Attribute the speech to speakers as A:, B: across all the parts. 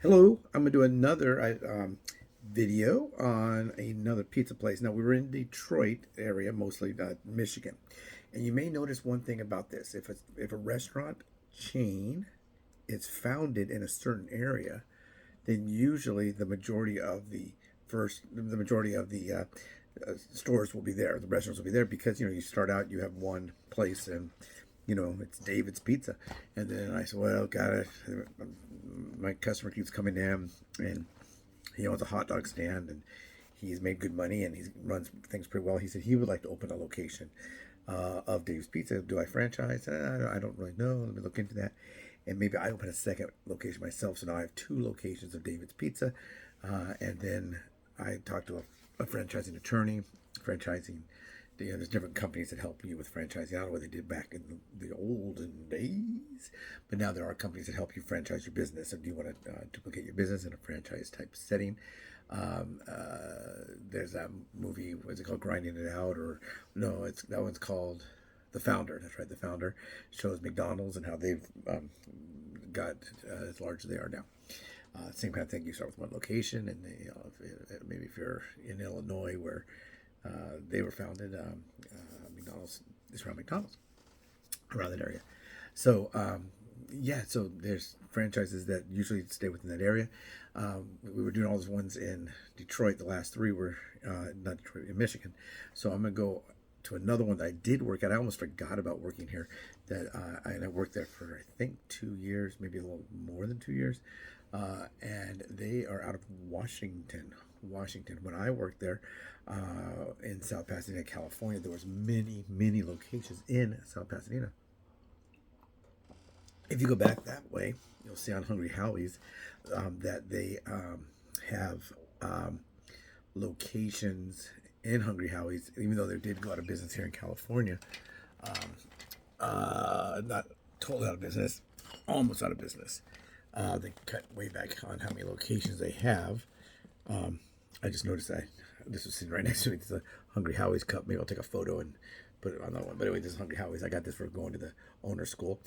A: Hello, I'm gonna do another video on another pizza place. Now we were in Detroit area, mostly Michigan, and you may notice one thing about this: if a restaurant chain is founded in a certain area, then usually the majority of the stores will be there. The restaurants will be there because you start out, you have one place and it's David's Pizza, and then I said, well, God, my customer keeps coming in, and he owns a hot dog stand, and he's made good money, and he runs things pretty well. He said he would like to open a location of Dave's Pizza. Do I franchise? I don't really know. Let me look into that. And maybe I open a second location myself. So now I have two locations of David's Pizza. And then I talked to a franchising attorney, franchising. There's different companies that help you with franchising. I don't know what they did back in the olden days, but now there are companies that help you franchise your business. If you want to duplicate your business in a franchise type setting, there's that movie. What's it called? Grinding It Out, or no? It's that one's called The Founder. That's right. The Founder shows McDonald's and how they've got as large as they are now. Same kind of thing. You start with one location, and maybe if you're in Illinois, where they were founded, McDonald's is around McDonald's around that area. So so there's franchises that usually stay within that area. We were doing all those ones in Detroit. The last three were not Detroit, in Michigan. So I'm gonna go to another one that I did work at. I almost forgot about working here. And I worked there for I think 2 years, maybe a little more than 2 years. And they are out of Washington. When I worked there in South Pasadena, California, there was many locations in South Pasadena. If you go back that way, you'll see on Hungry Howie's that they have locations in Hungry Howie's, even though they did go out of business here in California. Not totally out of business, almost out of business. They cut way back on how many locations they have. I just noticed that this was sitting right next to me. It's a Hungry Howie's cup. Maybe I'll take a photo and put it on that one. But anyway, this is Hungry Howie's. I got this for going to the owner school.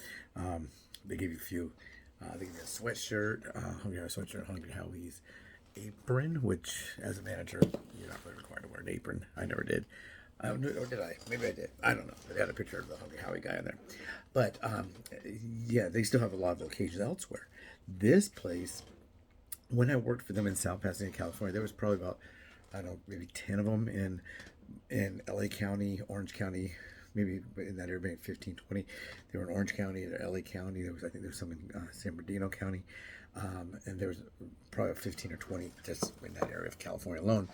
A: They give you a few. They give you a sweatshirt, Hungry Howie's sweatshirt, Hungry Howie's apron, which as a manager, you're not really required to wear an apron. I never did. Or did I? Maybe I did. I don't know. But they had a picture of the Hungry Howie guy in there. But yeah, they still have a lot of locations elsewhere. This place, when I worked for them in South Pasadena, California, there was probably about, I don't know, maybe 10 of them in LA County, Orange County, maybe in that area, maybe 15, 20. They were in Orange County, LA County. I think there was some in San Bernardino County. And there was probably 15 or 20 just in that area of California alone,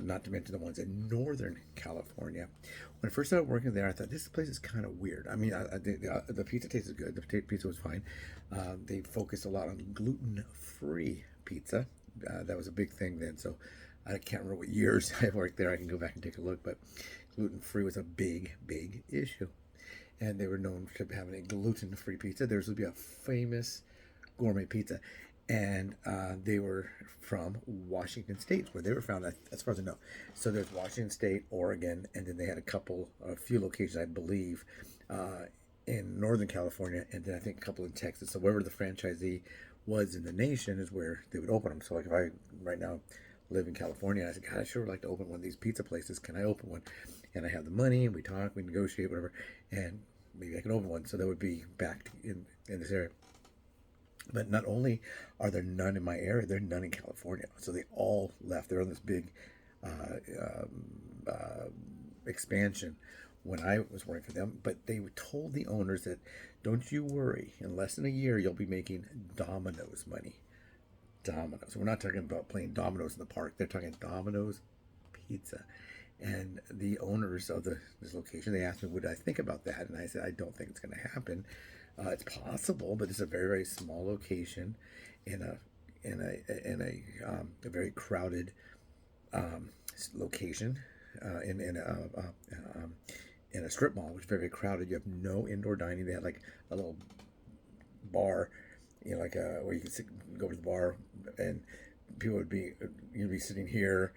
A: not to mention the ones in Northern California. When I first started working there, I thought this place is kind of weird. I mean, the pizza tasted good. The pizza was fine. They focused a lot on gluten-free pizza. That was a big thing then. So I can't remember what years I worked there. I can go back and take a look. But gluten-free was a big issue. And they were known for having a gluten-free pizza. There was going to be a famous gourmet pizza, and they were from Washington State, where they were found, as far as I know. So there's Washington State, Oregon, and then they had a few locations, I believe, in Northern California, and then I think a couple in Texas. So wherever the franchisee was in the nation is where they would open them. So like if I right now live in California, I said, God, I sure would like to open one of these pizza places. Can I open one? And I have the money, and we talk, we negotiate, whatever, and maybe I can open one. So that would be back in this area. But not only are there none in my area, there are none in California. So they all left. They're on this big expansion when I was working for them. But they told the owners that, don't you worry, in less than a year, you'll be making Domino's money. Domino's. We're not talking about playing Domino's in the park. They're talking Domino's pizza. And the owners of this location, they asked me, would I think about that? And I said, I don't think it's going to happen. It's possible, but it's a very small location in a very crowded location in a strip mall, which is very crowded. You have no indoor dining. They had like a little bar, like where you could go to the bar, and you'd be sitting here,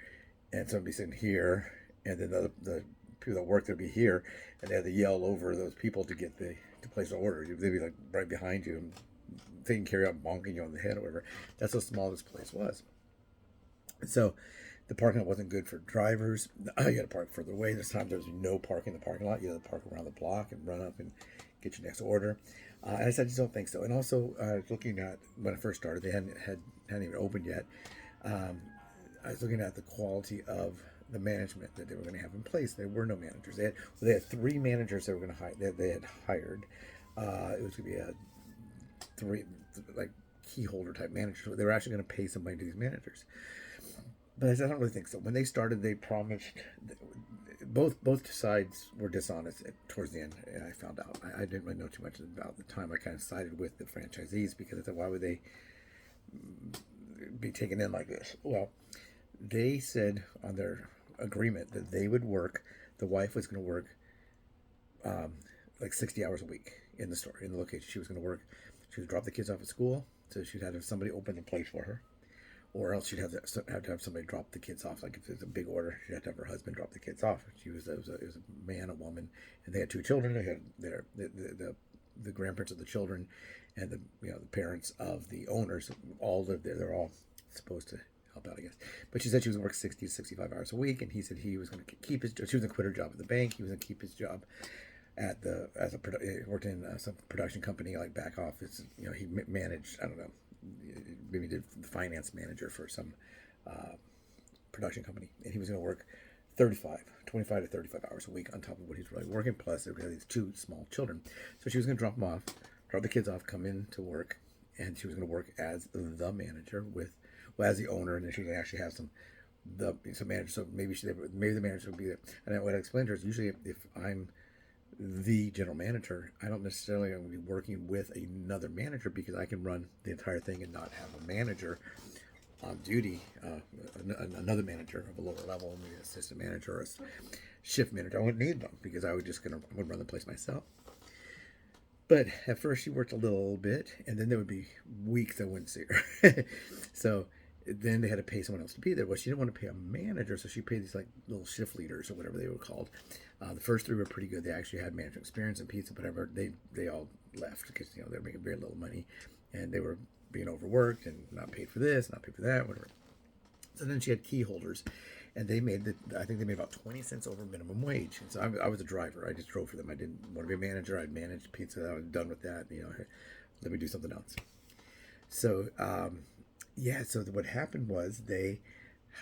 A: and somebody sitting here, and then the people that work there'd be here, and they had to yell over those people to get to place the order. They'd be like right behind you, and they can carry out bonking you on the head or whatever. That's how small this place was. So the parking lot wasn't good for drivers. You had to park further away. There's times there was no parking in the parking lot. You had to park around the block and run up and get your next order. And I said, I just don't think so. And also, looking at when I first started, they hadn't even opened yet. I was looking at the quality of the management that they were going to have in place. There were no managers. They had 3 managers they were going to hire. They had hired. It was going to be a 3 like key holder type managers. They were actually going to pay somebody to these managers. But I don't really think so. When they started, they promised. Both sides were dishonest towards the end. I found out. I didn't really know too much about the time. I kind of sided with the franchisees because I thought, why would they be taken in like this? Well, they said on their agreement that they would work. The wife was going to work like 60 hours a week in the store, in the location. She was going to work. She would drop the kids off at school, so she'd have somebody open the place for her. Or else she'd have to have somebody drop the kids off. Like if it's a big order, she'd have to have her husband drop the kids off. It was a man, a woman, and they had 2 children. They had the grandparents of the children, and the parents of the owners all lived there. They're all supposed to help out, I guess. But she said she was going to work 60 to 65 hours a week, and he said he was going to keep his. She was going to quit her job at the bank. He was going to keep his job at he worked in some production company, like back office. He managed, I don't know, maybe did the finance manager for some production company, and he was going to work 25 to 35 hours a week on top of what he's really working, plus they had these 2 small children. So she was going to drop the kids off, come in to work, and she was going to work as the manager as the owner, and then she was going to actually have some manager. So maybe the manager would be there. And what I explained to her is usually if I'm the general manager, I don't necessarily going to be working with another manager because I can run the entire thing and not have a manager on duty, another manager of a lower level, maybe an assistant manager or a shift manager. I wouldn't need them because I would run the place myself. But at first she worked a little bit, and then there would be weeks I wouldn't see her. So then they had to pay someone else to be there. Well, she didn't want to pay a manager, so she paid these like little shift leaders or whatever they were called. The first 3 were pretty good. They actually had management experience and pizza, whatever. They all left because they were making very little money, and they were being overworked and not paid for this, not paid for that, whatever. So then she had key holders, and I think they made about 20 cents over minimum wage. And so I was a driver. I just drove for them. I didn't want to be a manager. I'd managed pizza. I was done with that. Let me do something else. So so what happened was they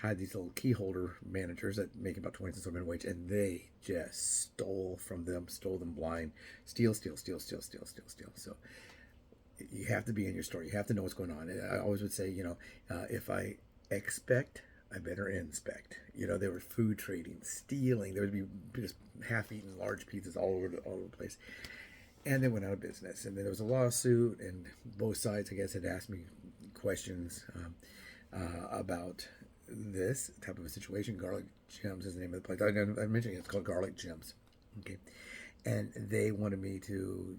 A: had these little key holder managers that make about 20 cents over minimum wage, and they just stole them blind. Steal. So you have to be in your store. You have to know what's going on. I always would say, if I expect, I better inspect. They were food trading, stealing. There would be just half-eaten large pizzas all over the place. And they went out of business. And then there was a lawsuit, and both sides, I guess, had asked me questions about this type of a situation. Garlic Gems is the name of the place. I mentioned it's called Garlic Gems. Okay. And they wanted me to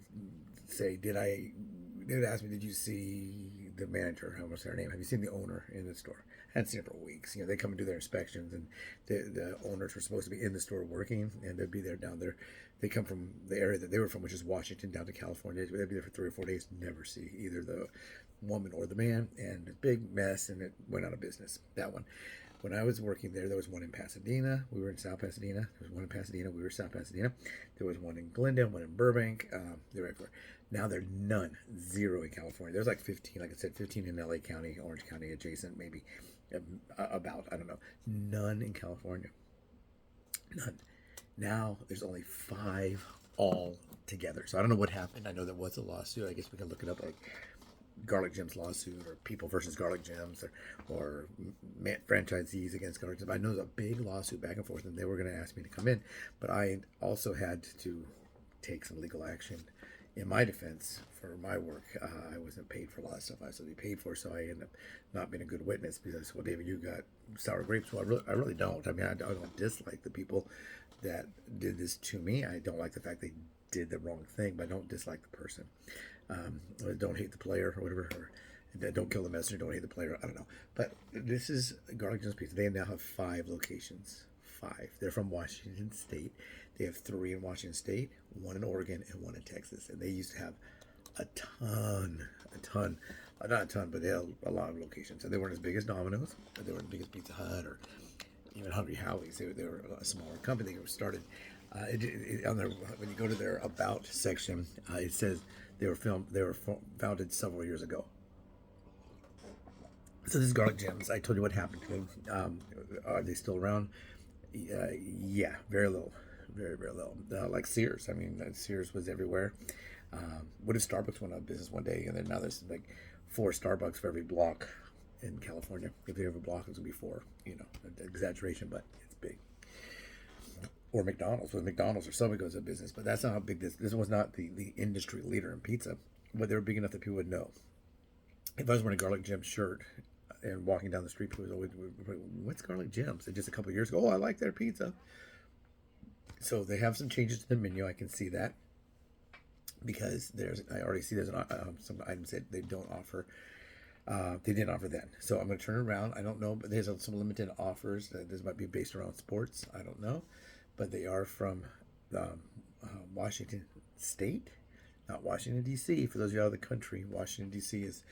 A: say, they would ask me, did you see the manager? How was her name? Have you seen the owner in the store? I hadn't seen her for weeks. They come and do their inspections, and the owners were supposed to be in the store working, and they'd be there down there. They come from the area that they were from, which is Washington, down to California. They'd be there for 3 or 4 days, never see either the woman or the man, and a big mess, and it went out of business, that one. When I was working there was one in Pasadena. We were in South Pasadena. There was one in Pasadena. We were South Pasadena. There was one in Glendale, one in Burbank. They were everywhere. Now there's none, 0 in California. There's like 15, like I said, 15 in LA County, Orange County adjacent, maybe about, I don't know. None in California. None. Now there's only 5 all together. So I don't know what happened. I know there was a lawsuit. I guess we can look it up, like Garlic Gems lawsuit, or people versus Garlic Gems, or franchisees against Garlic Gems. I know there's a big lawsuit back and forth, and they were going to ask me to come in, but I also had to take some legal action in my defense for my work. I wasn't paid for a lot of stuff I was supposed to be paid for, so I ended up not being a good witness because I said, well, David, you got sour grapes. Well, I really don't. I mean, I don't dislike the people that did this to me. I don't like the fact they did the wrong thing, but I don't dislike the person. Don't hate the player or whatever, or don't kill the messenger, don't hate the player. I don't know. But this is Garlic Gems Pizza. They now have 5 locations. 5. They're from Washington State. They have 3 in Washington State, 1 in Oregon, and 1 in Texas. And they used to have a ton, not a ton, but they had a lot of locations. So they weren't as big as Domino's, but they weren't as big as Pizza Hut or even Hungry Howie's. They were a smaller company. They were started. On their when you go to their about section, it says they were founded several years ago. So this is Garlic Gems. I told you what happened to them. Are they still around? Yeah, very little, very little. Like Sears. I mean, Sears was everywhere. What if Starbucks went out of business one day, and then now there's like 4 Starbucks for every block in California. If they have a block, it's gonna be 4. You know, exaggeration, but it's big. Or McDonald's. With McDonald's or Subway goes out of business, but that's not how big this was. Not the industry leader in pizza, but they were big enough that people would know. If I was wearing a Garlic Gem shirt and walking down the street, people would always, what's Garlic Gems? And just a couple of years ago, oh, I like their pizza. So they have some changes to the menu. I can see that because I already see there's some items that they don't offer. They didn't offer then. So I'm going to turn it around. I don't know, but there's some limited offers. This might be based around sports. I don't know. But they are from Washington State, not Washington, D.C. For those of you out of the country, Washington, D.C. is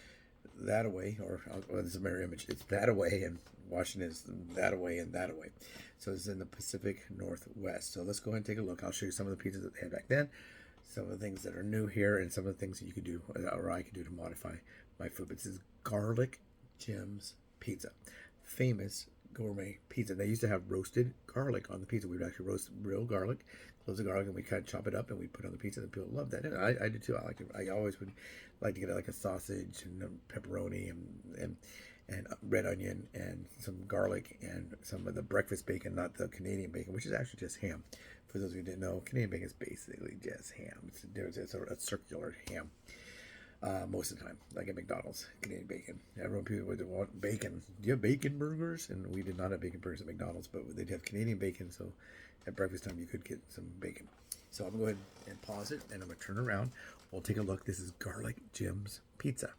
A: that away, or this is a mirror image. It's that away, and Washington is that away and that away. So it's in the Pacific Northwest. So let's go ahead and take a look. I'll show you some of the pizzas that they had back then, some of the things that are new here, and some of the things that you could do, or I could do to modify my food. But this is Garlic Gems Pizza, famous gourmet pizza. They used to have roasted garlic on the pizza. We would actually roast real garlic, close the garlic, and we kind of chop it up and we put it on the pizza. And people love that. And I did too. I like it. I always would like to get like a sausage and pepperoni and red onion and some garlic and some of the breakfast bacon, not the Canadian bacon, which is actually just ham. For those of you who didn't know, Canadian bacon is basically just ham. It's a circular ham. Most of the time, like at McDonald's, Canadian bacon. Everyone people would want bacon. Do you have bacon burgers? And we did not have bacon burgers at McDonald's, but they'd have Canadian bacon. So at breakfast time, you could get some bacon. So I'm going to go ahead and pause it, and I'm going to turn around. We'll take a look. This is Garlic Gems Pizza.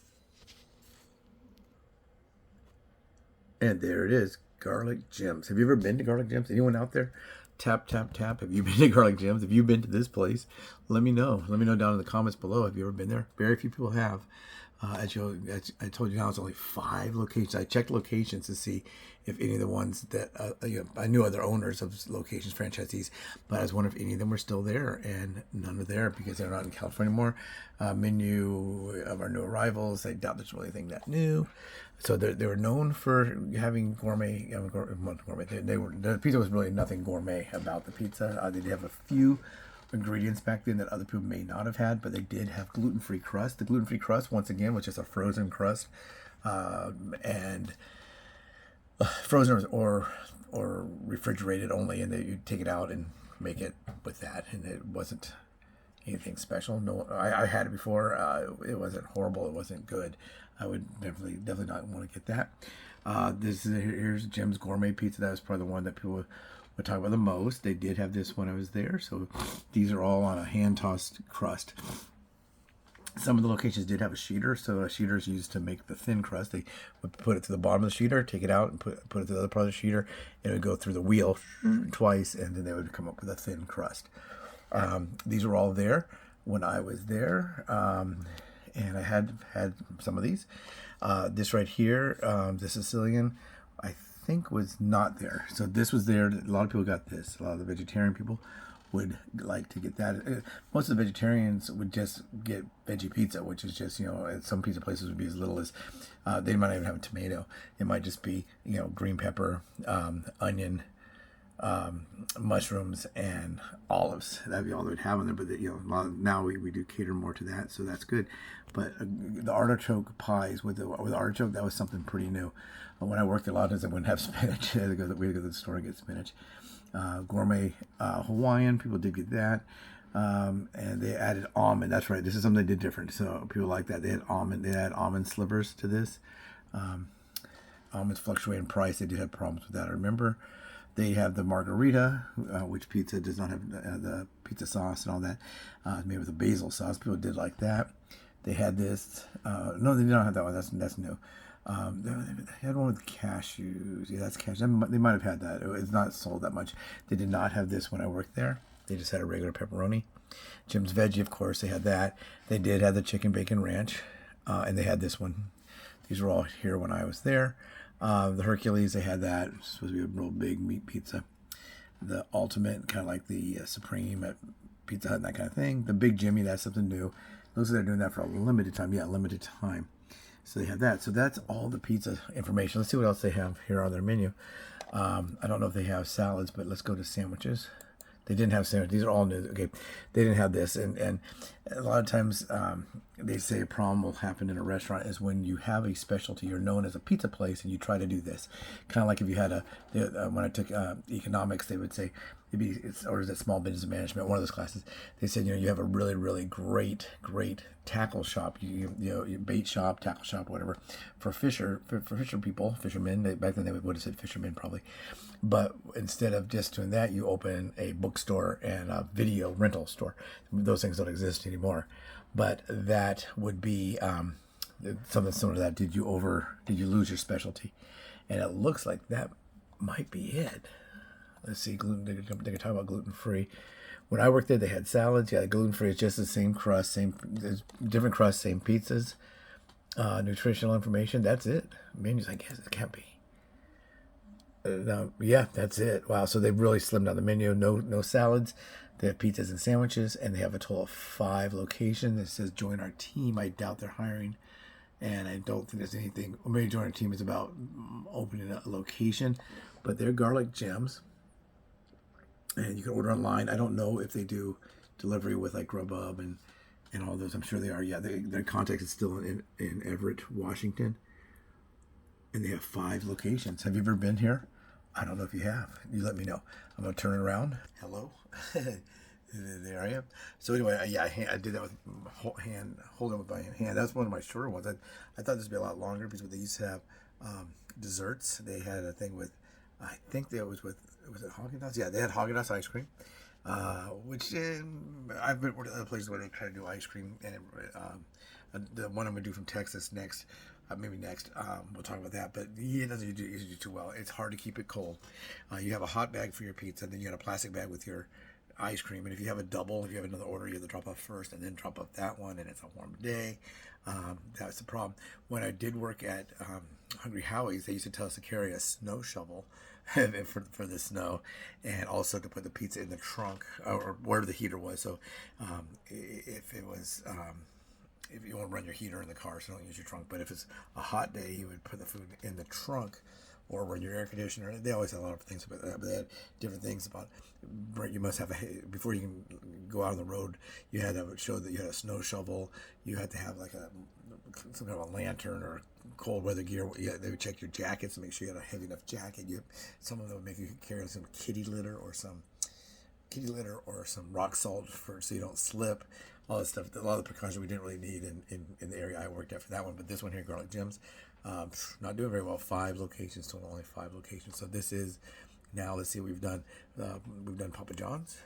A: And there it is, Garlic Gems. Have you ever been to Garlic Gems? Anyone out there? Tap, tap, tap. Have you been to Garlic Gems? Have you been to this place? Let me know. Let me know down in the comments below. Have you ever been there? Very few people have. As I told you now, it's only 5 locations. I checked locations to see if any of the ones that, I knew other owners of locations, franchisees, but I was wondering if any of them were still there, and none are there because they're not in California anymore. Menu of our new arrivals, I doubt there's really anything that new. So they were known for having gourmet. The pizza was really nothing gourmet about the pizza. They did have a few ingredients back then that other people may not have had, but they did have gluten-free crust. The gluten-free crust, once again, was just a frozen crust, and frozen or refrigerated only, and you take it out and make it with that, and it wasn't anything special. No, I had it before. It wasn't horrible. It wasn't good. I would definitely not want to get that. Here's Jim's Gourmet Pizza. That was probably the one that people would talk about the most. They did have this when I was there. So these are all on a hand-tossed crust. Some of the locations did have a sheeter. So a sheeter is used to make the thin crust. They would put it to the bottom of the sheeter, take it out, and put it to the other part of the sheeter. And it would go through the wheel twice, and then they would come up with a thin crust. These were all there when I was there. And I had some of these. This right here, the Sicilian, I think was not there. So this was there. A lot of people got this. A lot of the vegetarian people would like to get that. Most of the vegetarians would just get veggie pizza, which is just, at some pizza places would be as little as, they might not even have a tomato. It might just be, green pepper, onion, mushrooms, and olives. That'd be all they would have on there. But now we do cater more to that, so that's good. But the artichoke pies with artichoke, that was something pretty new. When I worked, a lot of times I wouldn't have spinach. We'd go to the store and get spinach. Gourmet Hawaiian, people did get that. And they added almond. That's right. This is something they did different. So people like that. They had almond. They add almond slivers to this. Almonds fluctuate in price. They did have problems with that. I remember. They have the margarita, which pizza does not have the pizza sauce and all that. Made with a basil sauce. People did like that. They had this. No, they did not have that one. That's new. They had one with cashews. Yeah, that's cashews. They might have had that. It's not sold that much. They did not have this when I worked there. They just had a regular pepperoni. Jim's Veggie, of course, they had that. They did have the chicken bacon ranch, and they had this one. These were all here when I was there. The Hercules, they had that. It's supposed to be a real big meat pizza. The Ultimate, kind of like the Supreme at Pizza Hut and that kind of thing. The Big Jimmy, that's something new. Looks like they're doing that for a limited time. Yeah, limited time. So they have that. So that's all the pizza information. Let's see what else they have here on their menu. I don't know if they have salads, but let's go to sandwiches. They didn't have sandwiches. These are all new. Okay, they didn't have this. And a lot of times they say a problem will happen in a restaurant is when you have a specialty, you're known as a pizza place, and you try to do this. Kind of like if you had when I took economics, they would say, or is it small business management, one of those classes, they said, you have a really, really great tackle shop, you bait shop, tackle shop, whatever, for fisher people, fishermen. Back then they would have said fishermen probably. But instead of just doing that, you open a bookstore and a video rental store. Those things don't exist anymore. But that would be something similar to that. Did you lose your specialty? And it looks like that might be it. Let's see, gluten. They can talk about gluten-free. When I worked there, they had salads. Yeah, gluten-free is just the same crust, different crust, same pizzas. Nutritional information. That's it. Menus, I guess it can't be. No, yeah, that's it. Wow, so they've really slimmed down the menu. No salads. They have pizzas and sandwiches, and they have a total of 5 locations. It says join our team. I doubt they're hiring, and I don't think there's anything. Or maybe join our team is about opening a location, but they're garlic gems. And you can order online. I don't know if they do delivery with like Grubhub and all those. I'm sure they are. Yeah, their contact is still in Everett, Washington. And they have 5 locations. Have you ever been here? I don't know if you have. You let me know. I'm going to turn it around. Hello. There I am. So anyway, yeah, I did that with holding with my hand. That's one of my shorter ones. I thought this would be a lot longer because they used to have desserts. They had a thing with, I think it was it Haagen-Dazs? Yeah, they had Haagen-Dazs ice cream, which I've been to other places where they try to do ice cream. And the one I'm going to do from Texas next, maybe next, we'll talk about that. But it doesn't usually do too well. It's hard to keep it cold. You have a hot bag for your pizza, and then you got a plastic bag with your ice cream. And if you have a double, if you have another order, you have to drop off first and then drop off that one, and it's a warm day. That's the problem. When I did work at Hungry Howie's, they used to tell us to carry a snow shovel for the snow, and also to put the pizza in the trunk or where the heater was. So if it was if you want to run your heater in the car, so don't use your trunk. But if it's a hot day, you would put the food in the trunk or run your air conditioner. They always had a lot of things about that, but they had different things about. You must have before you can go out on the road. You had to show that you had a snow shovel. You had to have like some kind of a lantern or cold weather gear. Yeah, they would check your jackets to make sure you had a heavy enough jacket. Some of them would make you carry some kitty litter or some rock salt so you don't slip. All that stuff. A lot of the precautions we didn't really need in the area I worked at for that one. But this one here, Garlic Gems, not doing very well. 5 locations, total only 5 locations. So this is now. Let's see what we've done. We've done Papa John's.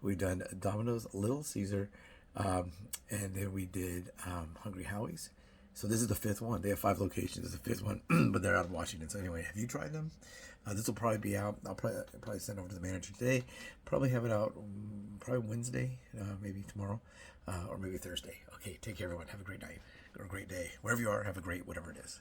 A: We've done Domino's, Little Caesar, and then we did Hungry Howie's. So this is the 5th one. They have 5 locations. This is the 5th one, but they're out of Washington. So anyway, have you tried them? This will probably be out. I'll probably send over to the manager today. Probably have it out probably Wednesday, maybe tomorrow, or maybe Thursday. Okay, take care, everyone. Have a great night or a great day. Wherever you are, have a great whatever it is.